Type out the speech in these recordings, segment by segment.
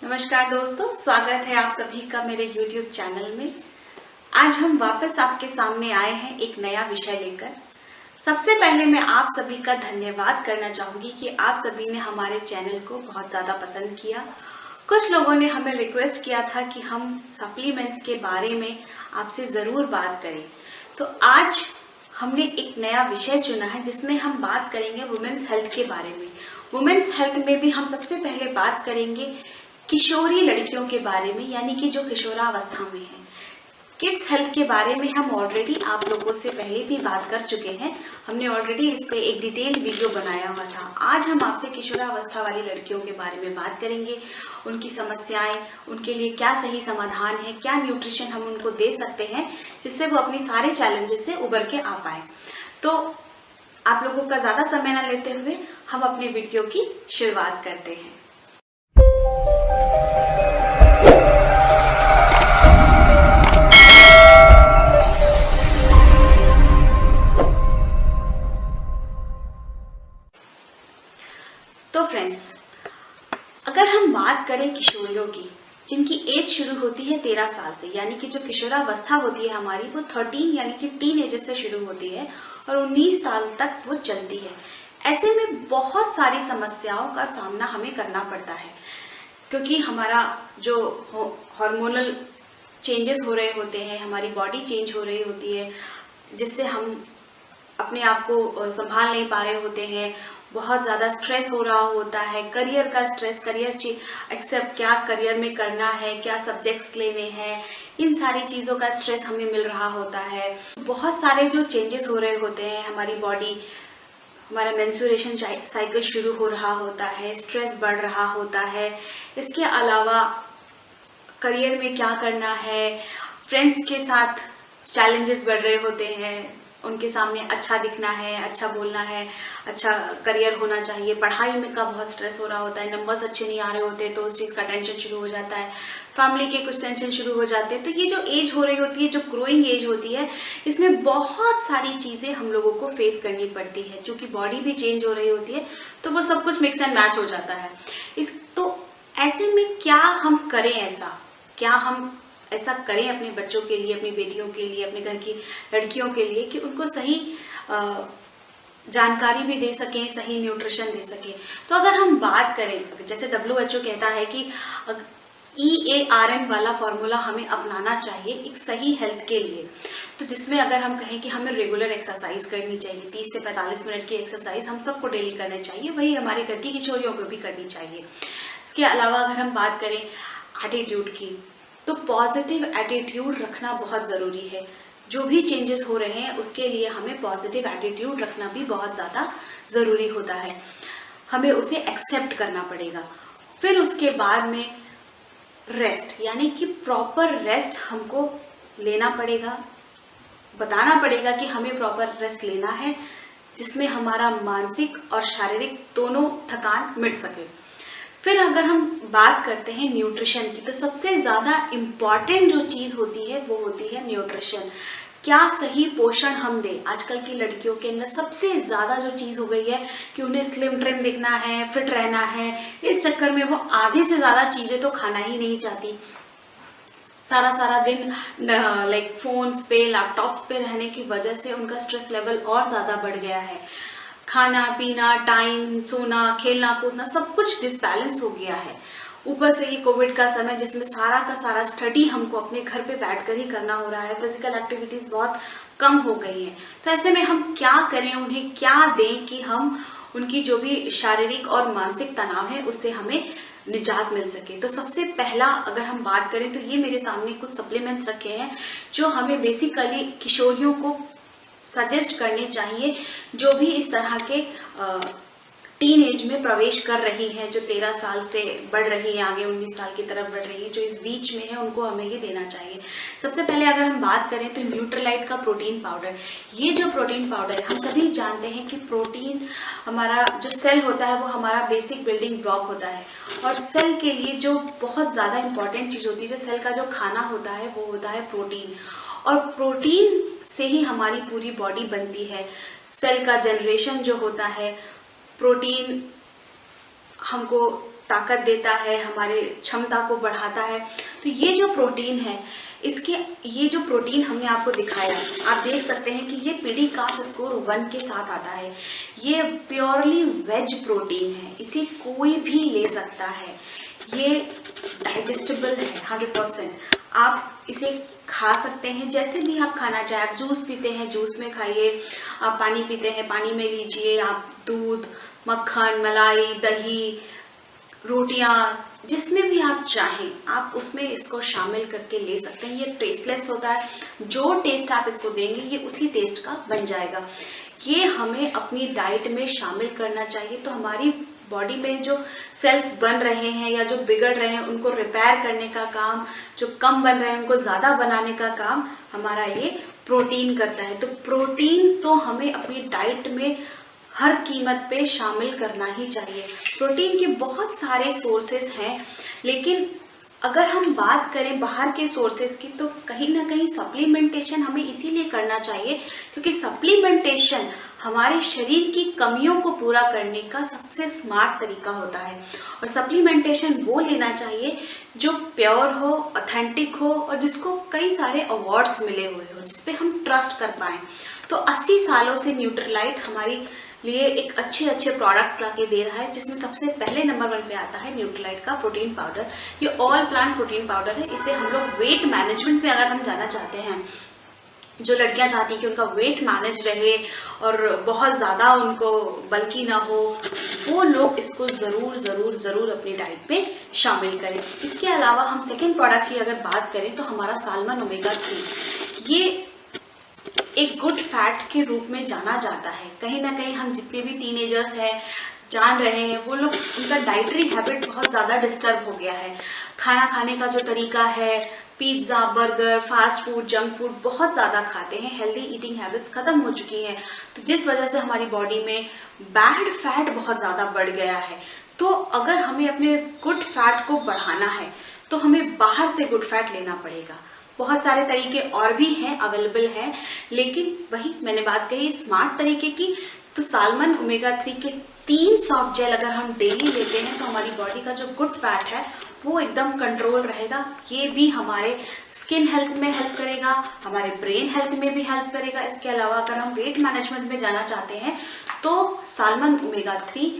नमस्कार दोस्तों, स्वागत है आप सभी का मेरे YouTube चैनल में। आज हम वापस आपके सामने आए हैं एक नया विषय लेकर। सबसे पहले मैं आप सभी का धन्यवाद करना चाहूँगी कि आप सभी ने हमारे चैनल को बहुत ज़्यादा पसंद किया। कुछ लोगों ने हमें रिक्वेस्ट किया था कि हम सप्लीमेंट्स के बारे में आपसे ज़रूर बात करें, तो आज हमने एक नया विषय चुना है जिसमें हम बात करेंगे वुमेन्स हेल्थ के बारे में। वुमेन्स हेल्थ में भी हम सबसे पहले बात करेंगे किशोरी लड़कियों के बारे में, यानी कि जो किशोरावस्था में है। किड्स हेल्थ के बारे में हम ऑलरेडी आप लोगों से पहले भी बात कर चुके हैं। हमने ऑलरेडी इस पे एक डिटेल वीडियो बनाया हुआ था। आज हम आपसे किशोरावस्था वाली लड़कियों के बारे में बात करेंगे, उनकी समस्याएं, उनके लिए क्या सही समाधान है, क्या न्यूट्रिशन हम उनको दे सकते हैं जिससे वो अपनी सारे चैलेंजेस से उबर के आ पाए। तो आप लोगों का ज़्यादा समय न लेते हुए हम अपने वीडियो की शुरुआत करते हैं। तो फ्रेंड्स, अगर हम बात करें किशोरियों की जिनकी एज शुरू होती है 13 साल से, यानी कि जो किशोरावस्था होती है हमारी वो 13 यानी कि टीन एज से शुरू होती है और 19 साल तक वो चलती है। ऐसे में बहुत सारी समस्याओं का सामना हमें करना पड़ता है, क्योंकि हमारा जो हार्मोनल चेंजेस हो रहे होते हैं, हमारी बॉडी चेंज हो रही होती है, जिससे हम अपने आप को संभाल नहीं पा रहे होते हैं। बहुत ज़्यादा स्ट्रेस हो रहा होता है, करियर का स्ट्रेस, करियर एक्सेप्ट क्या करियर में करना है, क्या सब्जेक्ट्स लेने हैं, इन सारी चीज़ों का स्ट्रेस हमें मिल रहा होता है। बहुत सारे जो चेंजेस हो रहे होते हैं हमारी बॉडी, हमारा मेंस्ट्रुएशन साइकिल शुरू हो रहा होता है, स्ट्रेस बढ़ रहा होता है। इसके अलावा करियर में क्या करना है, फ्रेंड्स के साथ चैलेंजेस बढ़ रहे होते हैं, उनके सामने अच्छा दिखना है, अच्छा बोलना है, अच्छा करियर होना चाहिए। पढ़ाई में का बहुत स्ट्रेस हो रहा होता है, नंबर्स अच्छे नहीं आ रहे होते तो उस चीज़ का टेंशन शुरू हो जाता है, फैमिली के कुछ टेंशन शुरू हो जाते हैं। तो ये जो एज हो रही होती है, जो ग्रोइंग एज होती है, इसमें बहुत सारी चीज़ें हम लोगों को फेस करनी पड़ती है। क्योंकि बॉडी भी चेंज हो रही होती है तो वो सब कुछ मिक्स एंड मैच हो जाता है। तो ऐसे में क्या हम करें, क्या हम ऐसा करें अपने बच्चों के लिए, अपनी बेटियों के लिए, अपने घर की लड़कियों के लिए कि उनको सही जानकारी भी दे सकें, सही न्यूट्रिशन दे सकें। तो अगर हम बात करें, जैसे WHO कहता है कि EARN वाला फॉर्मूला हमें अपनाना चाहिए एक सही हेल्थ के लिए। तो जिसमें अगर हम कहें कि हमें रेगुलर एक्सरसाइज करनी चाहिए, 30 से 45 मिनट की एक्सरसाइज हम सबको डेली करनी चाहिए, वही हमारे घर की किशोरियों को भी करनी चाहिए। इसके अलावा अगर हम बात करें एटीट्यूड की, तो पॉजिटिव एटीट्यूड रखना बहुत ज़रूरी है। जो भी चेंजेस हो रहे हैं उसके लिए हमें पॉजिटिव एटीट्यूड रखना भी बहुत ज़्यादा ज़रूरी होता है। हमें उसे एक्सेप्ट करना पड़ेगा। फिर उसके बाद में रेस्ट, यानी कि प्रॉपर रेस्ट हमको लेना पड़ेगा, बताना पड़ेगा कि हमें प्रॉपर रेस्ट लेना है, जिसमें हमारा मानसिक और शारीरिक दोनों थकान मिट सके। फिर अगर हम बात करते हैं न्यूट्रिशन की, तो सबसे ज़्यादा इम्पॉर्टेंट जो चीज़ होती है वो होती है न्यूट्रिशन। क्या सही पोषण हम दें। आजकल की लड़कियों के अंदर सबसे ज़्यादा जो चीज़ हो गई है कि उन्हें स्लिम ट्रिम दिखना है, फिट रहना है, इस चक्कर में वो आधे से ज़्यादा चीज़ें तो खाना ही नहीं चाहती। सारा दिन फ़ोन्स पे, लैपटॉप्स पे रहने की वजह से उनका स्ट्रेस लेवल और ज़्यादा बढ़ गया है। खाना पीना, टाइम, सोना, खेलना कूदना सब कुछ डिसबैलेंस हो गया है। ऊपर से ये कोविड का समय जिसमें सारा का सारा स्टडी हमको अपने घर पे बैठकर ही करना हो रहा है, फिजिकल एक्टिविटीज़ बहुत कम हो गई हैं। तो ऐसे में हम क्या करें, उन्हें क्या दें कि हम उनकी जो भी शारीरिक और मानसिक तनाव है उससे हमें निजात मिल सके। तो सबसे पहला अगर हम बात करें तो ये मेरे सामने कुछ सप्लीमेंट्स रखे हैं जो हमें बेसिकली किशोरियों को सजेस्ट करने चाहिए, जो भी इस तरह के टीन एज में प्रवेश कर रही हैं, जो 13 साल से बढ़ रही है, आगे 19 साल की तरफ बढ़ रही है, जो इस बीच में है, उनको हमें ये देना चाहिए। सबसे पहले अगर हम बात करें तो न्यूट्रीलाइट का प्रोटीन पाउडर। ये जो प्रोटीन पाउडर है, हम सभी जानते हैं कि प्रोटीन, हमारा जो सेल होता है वो हमारा बेसिक बिल्डिंग ब्लॉक होता है, और सेल के लिए जो बहुत ज़्यादा इंपॉर्टेंट चीज़ होती है, जो सेल का जो खाना होता है वो होता है प्रोटीन। और प्रोटीन से ही हमारी पूरी बॉडी बनती है। सेल का जनरेशन जो होता है, प्रोटीन हमको ताकत देता है, हमारे क्षमता को बढ़ाता है। तो ये जो प्रोटीन है, ये जो प्रोटीन हमने आपको दिखाया, आप देख सकते हैं कि ये पीडीकास्ट स्कोर 1 के साथ आता है। ये प्योरली वेज प्रोटीन है, इसे कोई भी ले सकता है। ये डाइजेस्टेबल है 100%। आप इसे खा सकते हैं जैसे भी आप खाना चाहें। आप जूस पीते हैं, जूस में खाइए। आप पानी पीते हैं, पानी में लीजिए। आप दूध, मक्खन, मलाई, दही, रोटियां, जिसमें भी आप चाहें आप उसमें इसको शामिल करके ले सकते हैं। ये टेस्टलेस होता है, जो टेस्ट आप इसको देंगे ये उसी टेस्ट का बन जाएगा। ये हमें अपनी डाइट में शामिल करना चाहिए। तो हमारी बॉडी में जो सेल्स बन रहे हैं या जो बिगड़ रहे हैं उनको रिपेयर करने का काम, जो कम बन रहे हैं उनको ज़्यादा बनाने का काम हमारा ये प्रोटीन करता है। तो प्रोटीन तो हमें अपनी डाइट में हर कीमत पे शामिल करना ही चाहिए। प्रोटीन के बहुत सारे सोर्सेस हैं, लेकिन अगर हम बात करें बाहर के सोर्सेस की तो कहीं ना कहीं सप्लीमेंटेशन हमें इसीलिए करना चाहिए क्योंकि सप्लीमेंटेशन हमारे शरीर की कमियों को पूरा करने का सबसे स्मार्ट तरीका होता है। और सप्लीमेंटेशन वो लेना चाहिए जो प्योर हो, ऑथेंटिक हो और जिसको कई सारे अवार्ड्स मिले हुए हो, जिस पे हम ट्रस्ट कर पाएँ। तो 80 सालों से न्यूट्रीलाइट हमारी लिए एक अच्छे प्रोडक्ट्स लाके दे रहा है, जिसमें सबसे पहले नंबर 1 पे आता है न्यूट्रीलाइट का प्रोटीन पाउडर। ये ऑल प्लांट प्रोटीन पाउडर है। इसे हम लोग वेट मैनेजमेंट में अगर हम जाना चाहते हैं, जो लड़कियां चाहती हैं कि उनका वेट मैनेज रहे और बहुत ज़्यादा उनको बल्कि ना हो, वो लोग इसको ज़रूर अपनी डाइट में शामिल करें। इसके अलावा हम सेकेंड प्रोडक्ट की अगर बात करें तो हमारा साल्मन ओमेगा 3, ये एक गुड फैट के रूप में जाना जाता है। कहीं ना कहीं हम जितने भी टीनेजर्स हैं जान रहे हैं, वो लोग, उनका डाइटरी हैबिट बहुत ज़्यादा डिस्टर्ब हो गया है। खाना खाने का जो तरीका है, pizza, burger, fast food, junk food बहुत ज़्यादा खाते हैं। हेल्दी ईटिंग हैबिट्स ख़त्म हो चुकी हैं, तो जिस वजह से हमारी बॉडी में बैड फैट बहुत ज़्यादा बढ़ गया है। तो अगर हमें अपने गुड फैट को बढ़ाना है तो हमें बाहर से गुड फैट लेना पड़ेगा। बहुत सारे तरीके और भी हैं, अवेलेबल हैं, लेकिन वही मैंने बात कही स्मार्ट तरीके की। तो साल्मन ओमेगा 3 के 3 सॉफ्ट जेल अगर हम डेली लेते हैं तो हमारी बॉडी का जो गुड फैट है वो एकदम कंट्रोल रहेगा। ये भी हमारे स्किन हेल्थ में हेल्प करेगा, हमारे ब्रेन हेल्थ में भी हेल्प करेगा। इसके अलावा अगर हम वेट मैनेजमेंट में जाना चाहते हैं तो साल्मन ओमेगा 3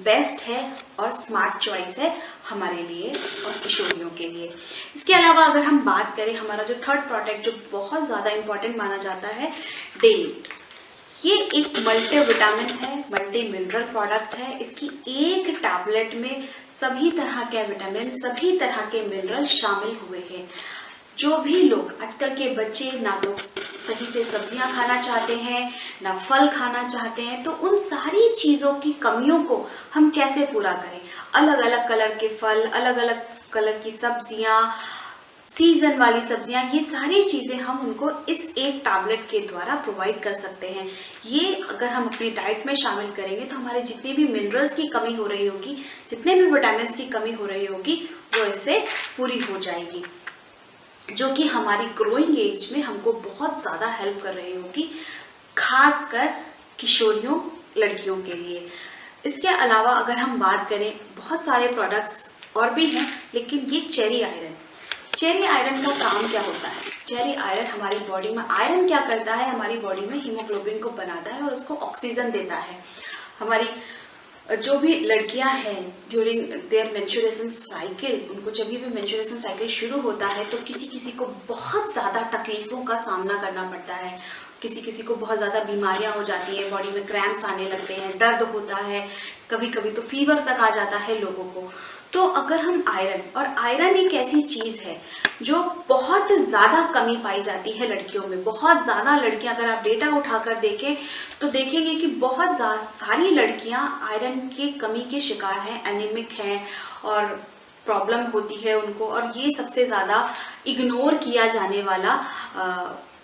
बेस्ट है और स्मार्ट चॉइस है हमारे लिए और किशोरियों के लिए। इसके अलावा अगर हम बात करें, हमारा जो थर्ड प्रोडक्ट जो बहुत ज़्यादा इंपॉर्टेंट माना जाता है, डेली, ये एक मल्टी विटामिन है, मल्टी मिनरल प्रोडक्ट है। इसकी एक टैबलेट में सभी तरह के विटामिन, सभी तरह के मिनरल शामिल हुए हैं। जो भी लोग, आजकल के बच्चे ना तो सही से सब्जियां खाना चाहते हैं, ना फल खाना चाहते हैं, तो उन सारी चीज़ों की कमियों को हम कैसे पूरा करें? अलग अलग कलर के फल, अलग अलग कलर की सब्जियां, सीजन वाली सब्जियां, ये सारी चीज़ें हम उनको इस एक टैबलेट के द्वारा प्रोवाइड कर सकते हैं। ये अगर हम अपनी डाइट में शामिल करेंगे तो हमारे जितने भी मिनरल्स की कमी हो रही होगी, जितने भी विटामिन की कमी हो रही होगी, वो इससे पूरी हो जाएगी, जो कि हमारी ग्रोइंग एज में हमको बहुत ज़्यादा हेल्प कर रही होगी, खासकर किशोरियों, लड़कियों के लिए। इसके अलावा अगर हम बात करें, बहुत सारे प्रोडक्ट्स और भी हैं, लेकिन ये चेरी आयरन का काम क्या होता है? चेरी आयरन हमारी बॉडी में, आयरन क्या करता है, हमारी बॉडी में हीमोग्लोबिन को बनाता है और उसको ऑक्सीजन देता है। हमारी जो भी लड़कियां हैं ड्यूरिंग देयर मेंस्ट्रुएशन साइकिल, उनको जब भी मेंस्ट्रुएशन साइकिल शुरू होता है तो किसी को बहुत ज़्यादा तकलीफ़ों का सामना करना पड़ता है। किसी को बहुत ज़्यादा बीमारियां हो जाती हैं, बॉडी में क्रैम्प्स आने लगते हैं, दर्द होता है, कभी कभी तो फीवर तक आ जाता है लोगों को। तो अगर हम आयरन एक ऐसी चीज़ है जो बहुत ज़्यादा कमी पाई जाती है लड़कियों में। बहुत ज़्यादा लड़कियां, अगर आप डेटा उठाकर देखें तो देखेंगे कि बहुत सारी लड़कियां आयरन की कमी के शिकार हैं, एनीमिक हैं और प्रॉब्लम होती है उनको। और ये सबसे ज़्यादा इग्नोर किया जाने वाला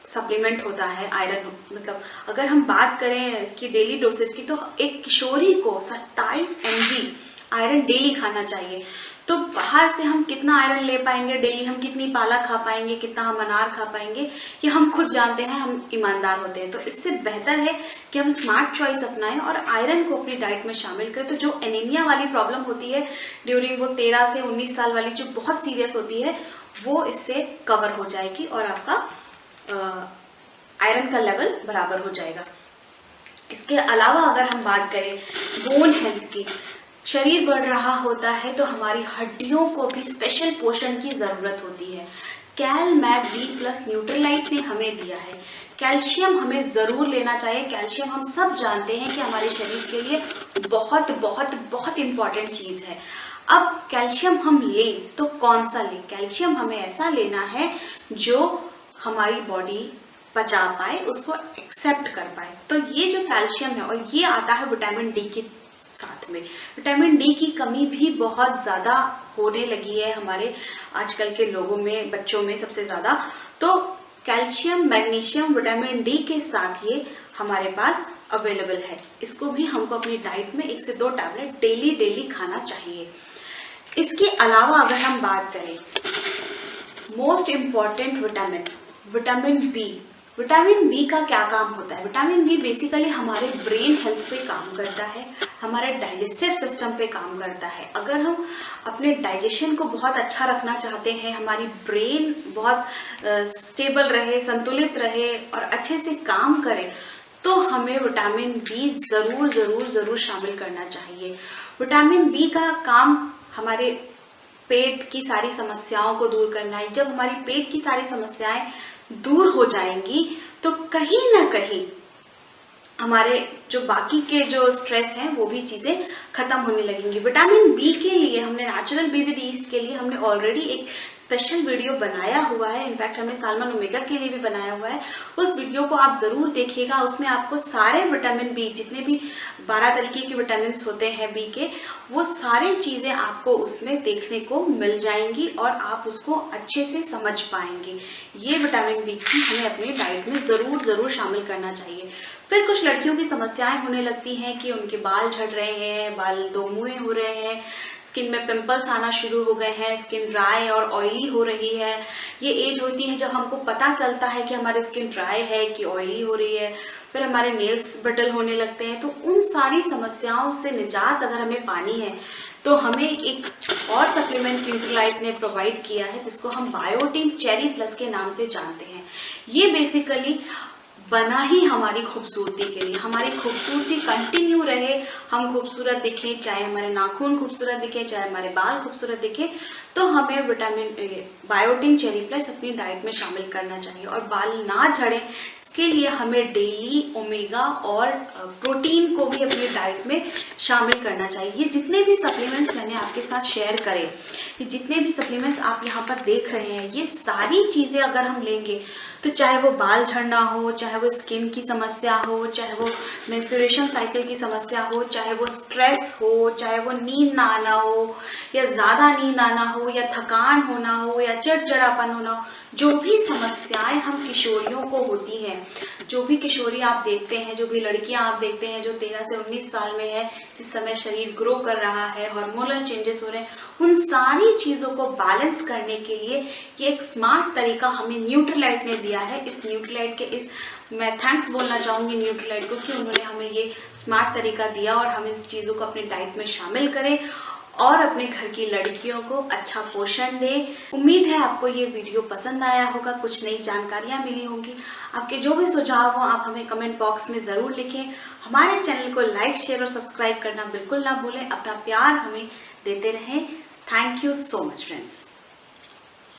सप्लीमेंट होता है आयरन। मतलब अगर हम बात करें इसकी डेली डोसेज की, तो एक किशोरी को 27 mg आयरन डेली खाना चाहिए। तो बाहर से हम कितना आयरन ले पाएंगे डेली, हम कितनी पालक खा पाएंगे, कितना हम अनार खा पाएंगे, ये हम खुद जानते हैं, हम ईमानदार होते हैं। तो इससे बेहतर है कि हम स्मार्ट चॉइस अपनाएं और आयरन को अपनी डाइट में शामिल करें। तो जो एनीमिया वाली प्रॉब्लम होती है ड्यूरिंग वो 13 से 19 साल वाली, जो बहुत सीरियस होती है, वो इससे कवर हो जाएगी और आपका आयरन का लेवल बराबर हो जाएगा। इसके अलावा अगर हम बात करें बोन हेल्थ की, शरीर बढ़ रहा होता है तो हमारी हड्डियों को भी स्पेशल पोषण की ज़रूरत होती है। कैल मैग बी प्लस न्यूट्रीलाइट ने हमें दिया है। कैल्शियम हमें ज़रूर लेना चाहिए। कैल्शियम हम सब जानते हैं कि हमारे शरीर के लिए बहुत बहुत बहुत इम्पॉर्टेंट चीज़ है। अब कैल्शियम हम लें तो कौन सा लें? कैल्शियम हमें ऐसा लेना है जो हमारी बॉडी पचा पाए, उसको एक्सेप्ट कर पाए। तो ये जो कैल्शियम है, और ये आता है विटामिन डी के साथ में। विटामिन डी की कमी भी बहुत ज़्यादा होने लगी है हमारे आजकल के लोगों में, बच्चों में सबसे ज़्यादा। तो कैल्शियम, मैग्नीशियम, विटामिन डी के साथ ये हमारे पास अवेलेबल है। इसको भी हमको अपनी डाइट में 1 से 2 टैबलेट डेली खाना चाहिए। इसके अलावा अगर हम बात करें most important vitamin B. Vitamin B का क्या काम होता है? विटामिन बी बेसिकली हमारे ब्रेन हेल्थ पे काम करता है, हमारे डाइजेस्टिव सिस्टम पे काम करता है। अगर हम अपने डाइजेशन को बहुत अच्छा रखना चाहते हैं, हमारी ब्रेन बहुत स्टेबल रहे, संतुलित रहे और अच्छे से काम करे, तो हमें विटामिन बी ज़रूर शामिल करना चाहिए। विटामिन बी का काम हमारे पेट की सारी समस्याओं को दूर करना है। जब हमारी पेट की सारी समस्याएं दूर हो जाएंगी तो कहीं ना कहीं हमारे जो बाकी के जो स्ट्रेस हैं वो भी चीज़ें खत्म होने लगेंगी। विटामिन बी के लिए हमने नेचुरल बी विद ईस्ट के लिए हमने ऑलरेडी एक स्पेशल वीडियो बनाया हुआ है। इनफैक्ट हमने साल्मन ओमेगा के लिए भी बनाया हुआ है। उस वीडियो को आप ज़रूर देखिएगा। उसमें आपको सारे विटामिन बी, जितने भी 12 तरीके के विटामिन होते हैं बी के, वो सारी चीज़ें आपको उसमें देखने को मिल जाएंगी और आप उसको अच्छे से समझ पाएंगे। ये विटामिन बी की हमें अपनी डाइट में ज़रूर शामिल करना चाहिए। फिर कुछ लड़कियों की समस्याएं होने लगती हैं कि उनके बाल झड़ रहे हैं, बाल दोमुहे हो रहे हैं, स्किन में पिंपल्स आना शुरू हो गए हैं, स्किन ड्राई और ऑयली हो रही है। ये एज होती है जब हमको पता चलता है कि हमारी स्किन ड्राई है कि ऑयली हो रही है। फिर हमारे नेल्स ब्रिटल होने लगते हैं। तो उन सारी समस्याओं से निजात अगर हमें पानी है तो हमें एक और सप्लीमेंट न्यूट्रीलाइट ने प्रोवाइड किया है, जिसको हम बायोटिन चेरी प्लस के नाम से जानते हैं। ये बेसिकली बना ही हमारी खूबसूरती के लिए, हमारी खूबसूरती कंटिन्यू रहे, हम खूबसूरत दिखें, चाहे हमारे नाखून खूबसूरत दिखें, चाहे हमारे बाल खूबसूरत दिखें, तो हमें विटामिन बायोटिन चेरी प्लस अपनी डाइट में शामिल करना चाहिए। और बाल ना झड़ें, इसके लिए हमें डेली ओमेगा और प्रोटीन को भी अपनी डाइट में शामिल करना चाहिए। ये जितने भी सप्लीमेंट्स मैंने आपके साथ शेयर करे, ये जितने भी सप्लीमेंट्स आप यहाँ पर देख रहे हैं, ये सारी चीज़ें अगर हम लेंगे तो चाहे वो बाल झड़ना हो, चाहे वो स्किन की समस्या हो, चाहे वो मेंस्ट्रुएशन साइकिल की समस्या हो, चाहे वो स्ट्रेस हो, चाहे वो नींद ना आना हो या ज़्यादा नींद आना हो, या थकान होना हो, या चिड़चिड़ापन होना हो, जो भी समस्याएं हम किशोरियों को होती हैं, जो भी किशोरी आप देखते हैं, जो भी लड़कियां आप देखते हैं जो 13 से 19 साल में है, जिस समय शरीर ग्रो कर रहा है, हार्मोनल चेंजेस हो रहे हैं, उन सारी चीज़ों को बैलेंस करने के लिए ये एक स्मार्ट तरीका हमें न्यूट्रीलाइट ने दिया है। इस न्यूट्रीलाइट के मैं थैंक्स बोलना चाहूँगी न्यूट्रीलाइट को कि उन्होंने हमें ये स्मार्ट तरीका दिया और हम इस चीज़ों को अपनी डाइट में शामिल करें और अपने घर की लड़कियों को अच्छा पोषण दें। उम्मीद है आपको ये वीडियो पसंद आया होगा, कुछ नई जानकारियाँ मिली होंगी। आपके जो भी सुझाव हो आप हमें कमेंट बॉक्स में ज़रूर लिखें। हमारे चैनल को लाइक, शेयर और सब्सक्राइब करना बिल्कुल ना भूलें। अपना प्यार हमें देते रहें। Thank you so much friends.